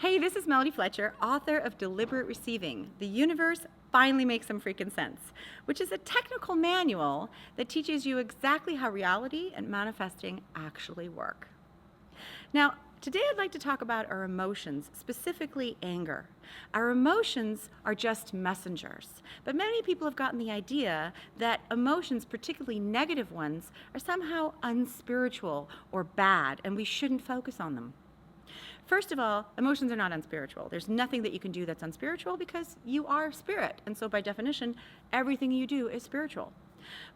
Hey, this is Melody Fletcher, author of Deliberate Receiving. The universe finally makes some freaking sense, which is a technical manual that teaches you exactly how reality and manifesting actually work. Now, today I'd like to talk about our emotions, specifically anger. Our emotions are just messengers, but many people have gotten the idea that emotions, particularly negative ones, are somehow unspiritual or bad, and we shouldn't focus on them. First of all, emotions are not unspiritual. There's nothing that you can do that's unspiritual because you are spirit. And so by definition, everything you do is spiritual.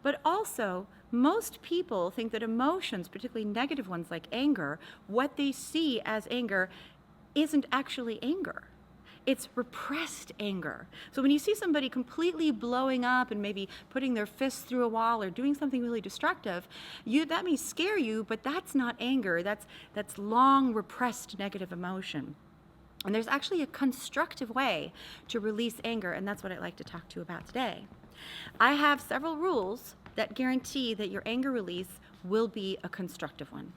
But also, most people think that emotions, particularly negative ones like anger, what they see as anger isn't actually anger. It's repressed anger. So when you see somebody completely blowing up and maybe putting their fists through a wall or doing something really destructive, that may scare you, but that's not anger. That's long repressed negative emotion. And there's actually a constructive way to release anger, and that's what I'd like to talk to you about today. I have several rules that guarantee that your anger release will be a constructive one.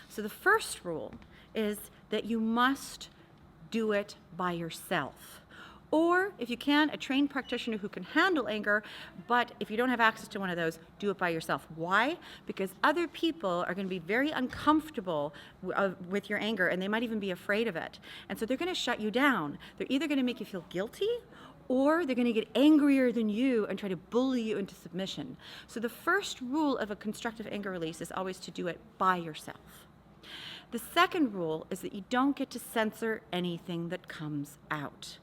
So the first rule is that you must do it by yourself. Or, if you can, a trained practitioner who can handle anger, but if you don't have access to one of those, do it by yourself. Why? Because other people are going to be very uncomfortable with your anger, and they might even be afraid of it. And so they're going to shut you down. They're either going to make you feel guilty, or they're going to get angrier than you and try to bully you into submission. So the first rule of a constructive anger release is always to do it by yourself. The second rule is that you don't get to censor anything that comes out.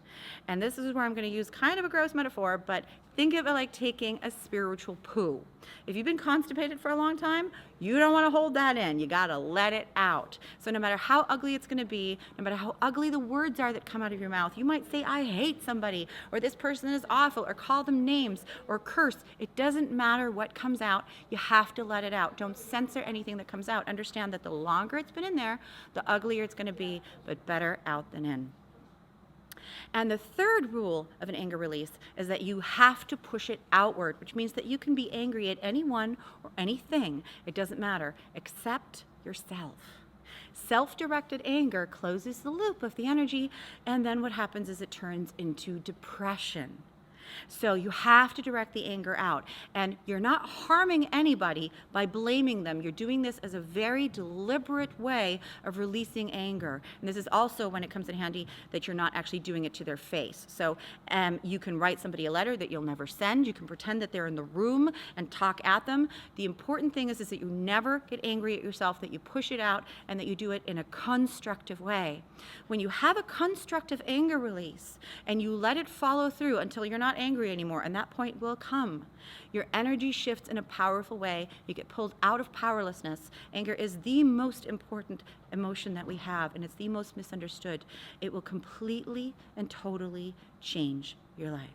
And this is where I'm going to use kind of a gross metaphor, but think of it like taking a spiritual poo. If you've been constipated for a long time, you don't want to hold that in. You got to let it out. So no matter how ugly it's going to be, no matter how ugly the words are that come out of your mouth, you might say, I hate somebody, or this person is awful, or call them names, or curse. It doesn't matter what comes out. You have to let it out. Don't censor anything that comes out. Understand that the longer it's been in there, the uglier it's going to be, but better out than in. And the third rule of an anger release is that you have to push it outward, which means that you can be angry at anyone or anything, it doesn't matter, except yourself. Self-directed anger closes the loop of the energy, and then what happens is it turns into depression. So you have to direct the anger out, and you're not harming anybody by blaming them. You're doing this as a very deliberate way of releasing anger. And this is also when it comes in handy that you're not actually doing it to their face. So you can write somebody a letter that you'll never send. You can pretend that they're in the room and talk at them. The important thing is that you never get angry at yourself, that you push it out, and that you do it in a constructive way. When you have a constructive anger release and you let it follow through until you're not angry anymore, and that point will come. Your energy shifts in a powerful way. You get pulled out of powerlessness. Anger is the most important emotion that we have, and it's the most misunderstood. It will completely and totally change your life.